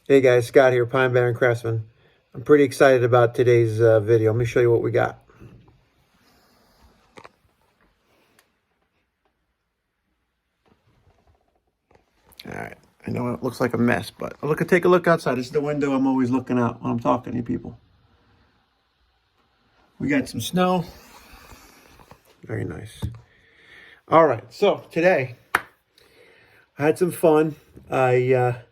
Hey guys, Scott here, Pine Barren Craftsman. I'm pretty excited about today's video. Let me show you what we got. All right, I know it looks like a mess, but take a look outside. This is the window I'm always looking out when I'm talking to you people. We got some snow. Very nice. All right, so today I had some fun. I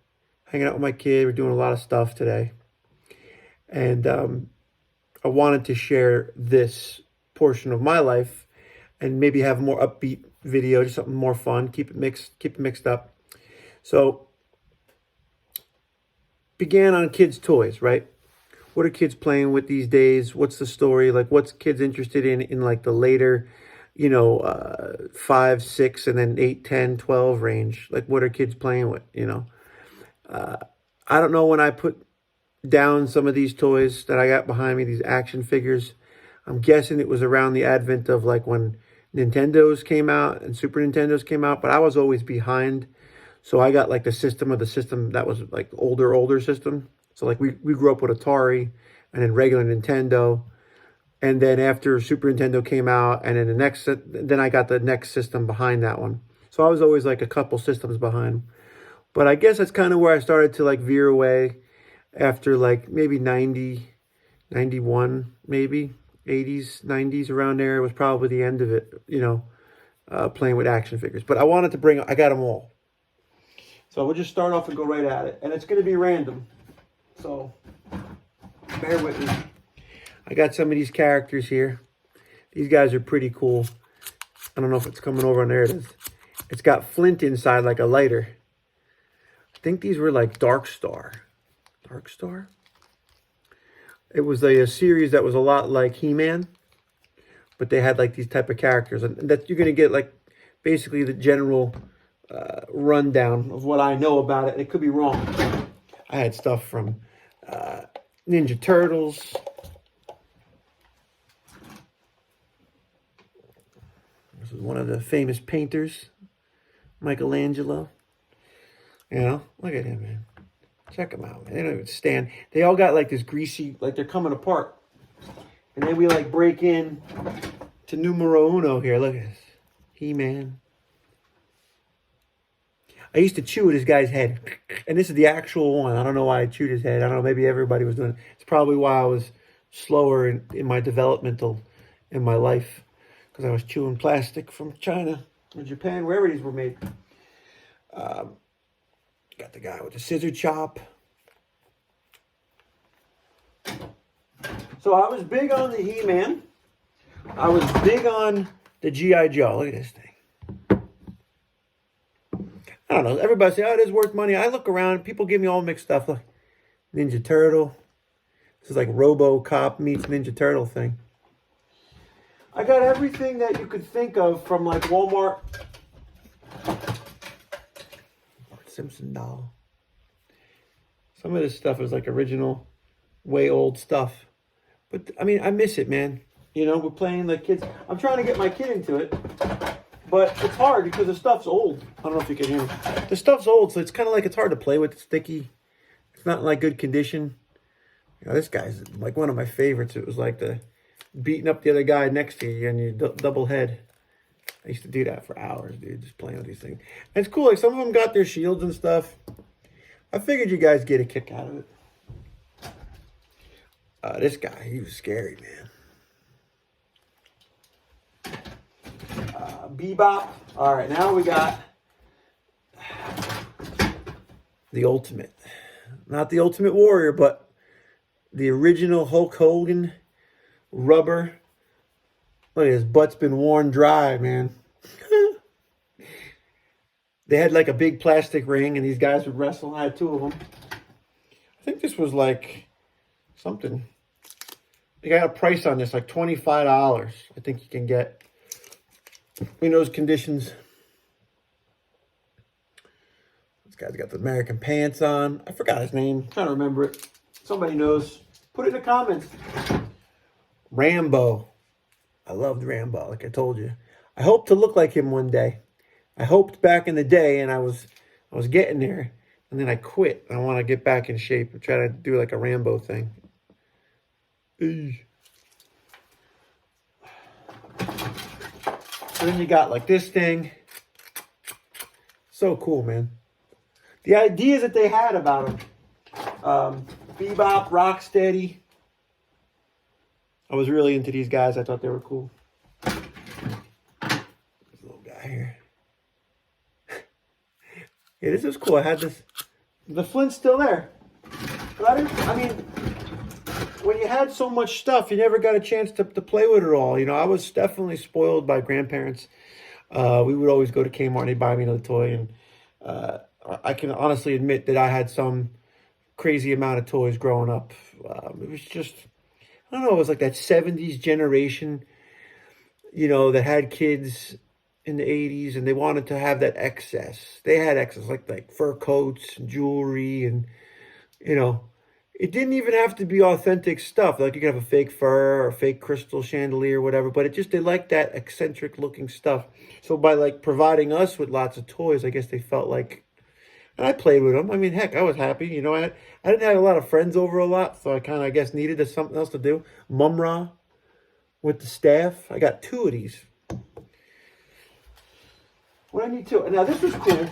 hanging out with my kid. We're doing a lot of stuff today, and I wanted to share this portion of my life and maybe have a more upbeat video, just something more fun. Keep it mixed up. So, began on kids' toys, right? What are kids playing with these days? What's the story? Like, what's kids interested in like the later, 5, 6, and then 8, 10, 12 range? Like, what are kids playing with, I don't know when I put down some of these toys that I got behind me, these action figures. I'm guessing it was around the advent of like when Nintendos came out and Super Nintendos came out, but I was always behind. So I got like the system of the system that was like older system. So like we grew up with Atari and then regular Nintendo. And then after Super Nintendo came out and then I got the next system behind that one. So I was always like a couple systems behind. But I guess that's kind of where I started to like veer away after like maybe 90, 91, maybe 80s, 90s, around there. It was probably the end of it, playing with action figures. But I got them all. So we'll just start off and go right at it. And it's going to be random. So bear with me. I got some of these characters here. These guys are pretty cool. I don't know if it's coming over on there. It is. It's got flint inside like a lighter. I think these were like Dark Star. Dark Star? It was a series that was a lot like He-Man. But they had like these type of characters. And that you're going to get like basically the general rundown of what I know about it. It could be wrong. I had stuff from Ninja Turtles. This is one of the famous painters, Michelangelo. Look at him, man. Check them out, man. They don't even stand. They all got like this greasy, like they're coming apart. And then we like break in to numero uno here. Look at this. He-Man. I used to chew at this guy's head. And this is the actual one. I don't know why I chewed his head. I don't know. Maybe everybody was doing it. It's probably why I was slower in my developmental in my life. Because I was chewing plastic from China or Japan, wherever these were made. Got the guy with the scissor chop. So I was big on the He-Man. I was big on the G.I. Joe. Look at this thing. I don't know. Everybody say, oh, it is worth money. I look around. People give me all mixed stuff. Look, Ninja Turtle. This is like RoboCop meets Ninja Turtle thing. I got everything that you could think of from like Walmart. Simpson doll. Some of this stuff is like original, way old stuff. But, I mean, I miss it, man. We're playing like kids. I'm trying to get my kid into it. But it's hard because the stuff's old. I don't know if you can hear me. The stuff's old, so it's kind of like it's hard to play with. It's sticky. It's not in like good condition. This guy's like one of my favorites. It was like the beating up the other guy next to you and you double head. I used to do that for hours, dude, just playing with these things. And it's cool. Like some of them got their shields and stuff. I figured you guys get a kick out of it. This guy, he was scary, man. Bebop. All right, now we got the Ultimate. Not the Ultimate Warrior, but the original Hulk Hogan rubber. Look at his butt's been worn dry, man. They had like a big plastic ring and these guys would wrestle. I had 2 of them. I think this was like something. They got a price on this, like $25. I think you can get in those conditions. This guy's got the American pants on. I forgot his name. I'm trying to remember it. Somebody knows. Put it in the comments. Rambo. I loved Rambo, like I told you. I hope to look like him one day. I hoped back in the day, and I was getting there. and then I quit. I want to get back in shape and try to do like a Rambo thing. Eesh. So then you got like this thing. So cool, man. The ideas that they had about them. Bebop, Rocksteady. I was really into these guys. I thought they were cool. This little guy here. Yeah, this is cool. I had this. The Flint's still there. But I mean, when you had so much stuff, you never got a chance to play with it all. You know, I was definitely spoiled by grandparents. We would always go to Kmart and they'd buy me another toy. And I can honestly admit that I had some crazy amount of toys growing up. It was just, I don't know, it was like that 70s generation, you know, that had kids in the 80s and they wanted to have that excess. They had excess, like fur coats and jewelry and, you know, it didn't even have to be authentic stuff. Like you could have a fake fur or a fake crystal chandelier or whatever, but they liked that eccentric looking stuff. So by like providing us with lots of toys, I guess they felt like, and I played with them. I mean, heck, I was happy. You know, I didn't have a lot of friends over a lot, so I kind of, I guess, needed something else to do. Mumra with the staff. I got 2 of these. What I need to, now this was cool.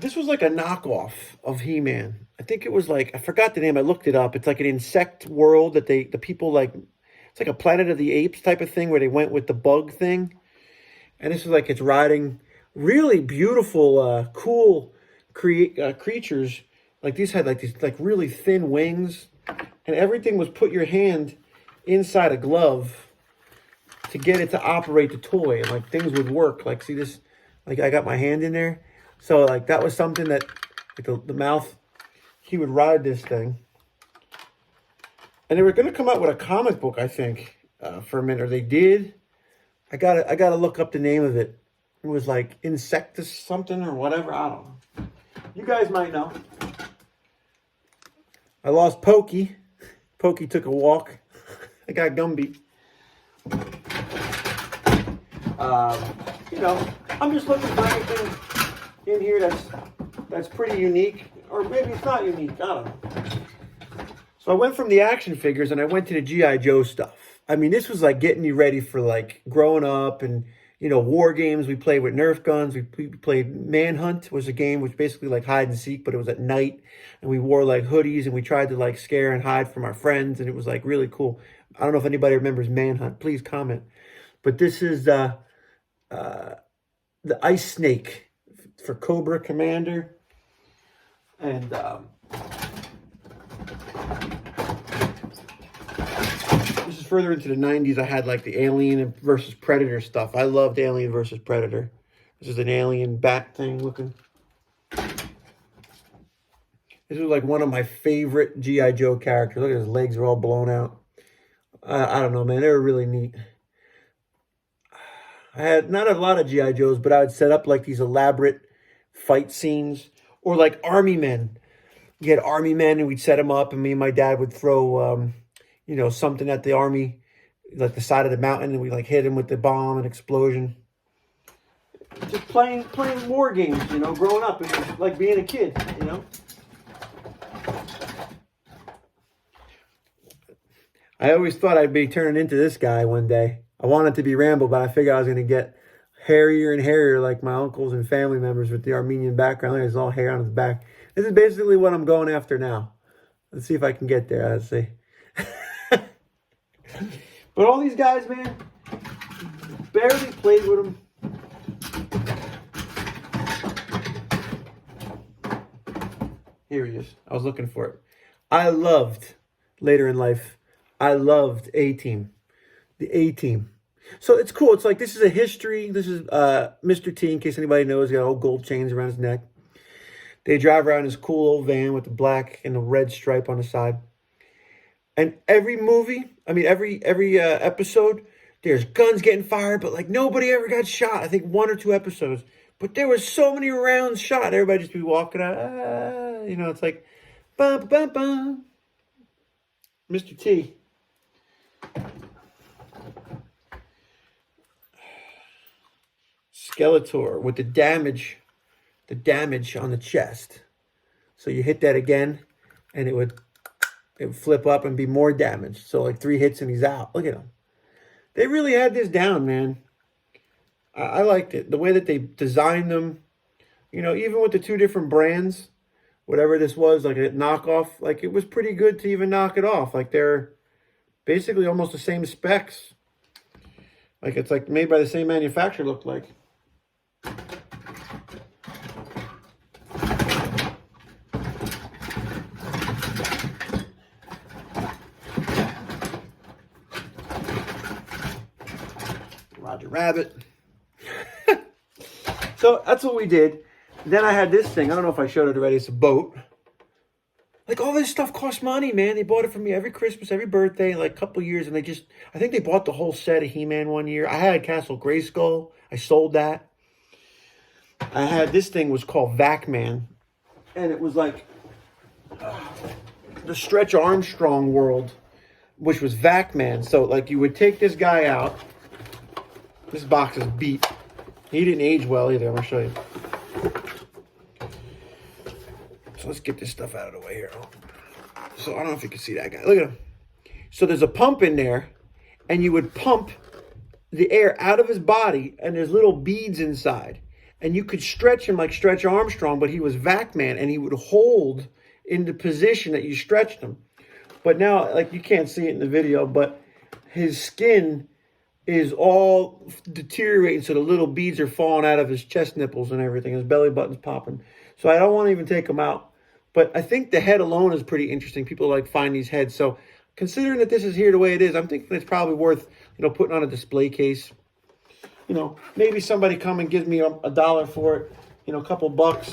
This was like a knockoff of He-Man. I think it was like, I forgot the name. I looked it up. It's like an insect world that the people like, it's like a Planet of the Apes type of thing where they went with the bug thing. And this is like, it's riding really beautiful, cool creatures. Like these had like these like really thin wings, and everything was put your hand inside a glove to get it to operate the toy, and like things would work. Like see this, like I got my hand in there, so like that was something that like the mouth, he would ride this thing, and they were going to come out with a comic book, I think, for a minute, or they did. I gotta look up the name of it. It was like Insectus something or whatever. I don't know. You guys might know. I lost Pokey. Pokey took a walk. I got Gumby. You know, I'm just looking for anything in here that's pretty unique. Or maybe it's not unique. I don't know. So I went from the action figures and I went to the G.I. Joe stuff. I mean, this was like getting you ready for like growing up and, you know, war games. We played with Nerf guns. We played Manhunt, was a game which basically like hide and seek, but it was at night. And we wore like hoodies and we tried to like scare and hide from our friends. And it was like really cool. I don't know if anybody remembers Manhunt. Please comment. But this is the Ice Snake for Cobra Commander. And this is further into the 90s. I had like the Alien versus Predator stuff. I loved Alien versus Predator. This is an alien bat thing looking. This was like one of my favorite G.I. Joe characters. Look at his legs are all blown out. I don't know, man. They were really neat. I had not a lot of G.I. Joes, but I would set up like these elaborate fight scenes. Or like Army Men. You had Army Men and we'd set them up and me and my dad would throw, you know, something at the army, like the side of the mountain, and we like hit him with the bomb and explosion. Just playing war games, you know, growing up. It was like being a kid, you know. I always thought I'd be turning into this guy one day. I wanted to be Rambo, but I figured I was going to get hairier and hairier like my uncles and family members with the Armenian background. There's all hair on his back. This is basically what I'm going after now. Let's see if I can get there. Let's see. But all these guys, man, barely played with them. Here he is. I was looking for it. I loved, later in life, I loved A-Team. The A-Team. So it's cool. It's like, this is a history. This is Mr. T, in case anybody knows. He's got old gold chains around his neck. They drive around this cool old van with the black and the red stripe on the side. And every movie, I mean, every episode, there's guns getting fired, but like nobody ever got shot. I think 1 or 2 episodes. But there was so many rounds shot. Everybody just be walking out. You know, it's like, bum, bum, bum. Mr. T. Skeletor with the damage the damage on the chest. So you hit that again, and it would flip up and be more damage. So like 3 hits and he's out. Look at him. They really had this down, man. I liked it. The way that they designed them, you know, even with the 2 different brands, whatever this was, like a knockoff, like it was pretty good to even knock it off. Like they're basically almost the same specs. Like it's like made by the same manufacturer, looked like. Roger Rabbit. So that's what we did. Then I had this thing. I don't know if I showed it already. It's a boat. Like all this stuff costs money, man. They bought it for me every Christmas, every birthday, like a couple years. And I think they bought the whole set of He-Man one year. I had Castle Grayskull. I sold that. I had this thing was called Vac-Man. And it was like the Stretch Armstrong world, which was Vac-Man. So like you would take this guy out. This box is beat. He didn't age well either. I'm going to show you. So let's get this stuff out of the way here. So I don't know if you can see that guy. Look at him. So there's a pump in there, and you would pump the air out of his body, and there's little beads inside. And you could stretch him like Stretch Armstrong, but he was Vac-Man, and he would hold in the position that you stretched him. But now, like you can't see it in the video, but his skin is all deteriorating, so the little beads are falling out of his chest nipples and everything. His belly button's popping. So I don't want to even take him out. But I think the head alone is pretty interesting. People like find these heads. So considering that this is here the way it is, I'm thinking it's probably worth, you know, putting on a display case. You know, maybe somebody come and gives me $1 for it, you know, a couple bucks.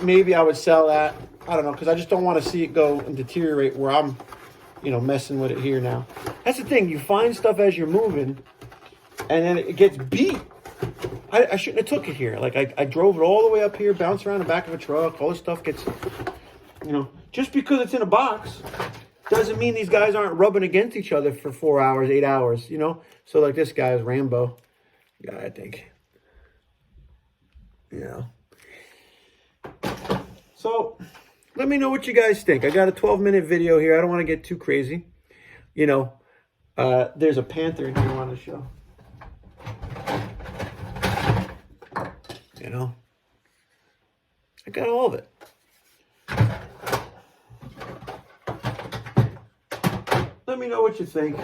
Maybe I would sell that. I don't know, because I just don't want to see it go and deteriorate where I'm, you know, messing with it here now. That's the thing. You find stuff as you're moving, and then it gets beat. I shouldn't have took it here. Like, I drove it all the way up here, bounced around the back of a truck. All this stuff gets, you know, just because it's in a box doesn't mean these guys aren't rubbing against each other for 4 hours, 8 hours, you know? So, like, this guy is Rambo. Yeah, I think. Yeah. So, let me know what you guys think. I got a 12-minute video here. I don't want to get too crazy. You know, there's a panther in here I want to show. You know, I got all of it. Let me know what you think.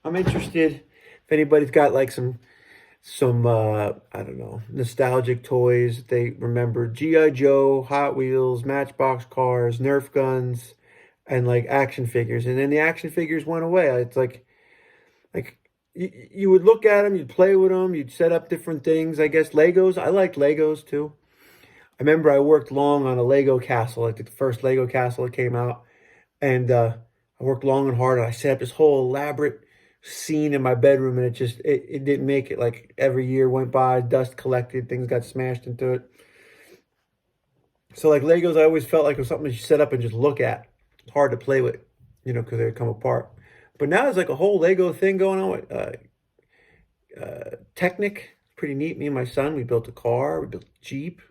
I'm interested if anybody's got like some I don't know, nostalgic toys that they remember. G.I. Joe, Hot Wheels, Matchbox cars, Nerf guns, and like action figures. And then the action figures went away. It's like you would look at them, you'd play with them, you'd set up different things. I guess Legos. I liked Legos too. I remember I worked long on a Lego castle, like the first Lego castle that came out. And I worked long and hard, and I set up this whole elaborate scene in my bedroom, and it didn't make it. Like every year went by, dust collected, things got smashed into it. So like Legos, I always felt like it was something that you set up and just look at. It's hard to play with, you know, because they would come apart. But now there's like a whole Lego thing going on with Technic. Pretty neat. Me and my son, we built a car, we built a Jeep.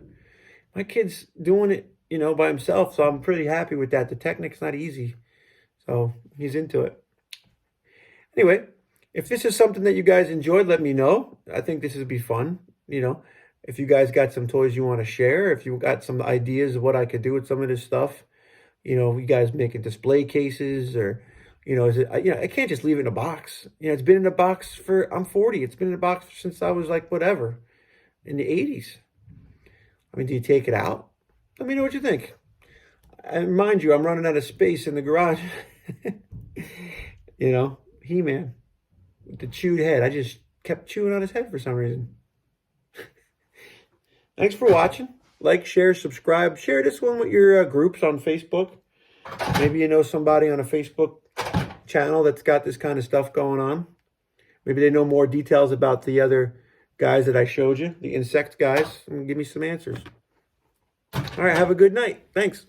My kid's doing it, you know, by himself, so I'm pretty happy with that. The Technic's not easy, so he's into it. Anyway, if this is something that you guys enjoyed, let me know. I think this would be fun, you know. If you guys got some toys you want to share, if you got some ideas of what I could do with some of this stuff, you know, you guys making display cases or... You know, I can't just leave it in a box. You know, it's been in a box I'm 40. It's been in a box since I was like, whatever, in the 80s. I mean, do you take it out? Let me know what you think. And mind you, I'm running out of space in the garage. You know, He-Man with the chewed head. I just kept chewing on his head for some reason. Thanks for watching. Like, share, subscribe. Share this one with your groups on Facebook. Maybe you know somebody on a Facebook channel that's got this kind of stuff going on. Maybe they know more details about the other guys that I showed you, the insect guys, and give me some answers. All right, have a good night. Thanks.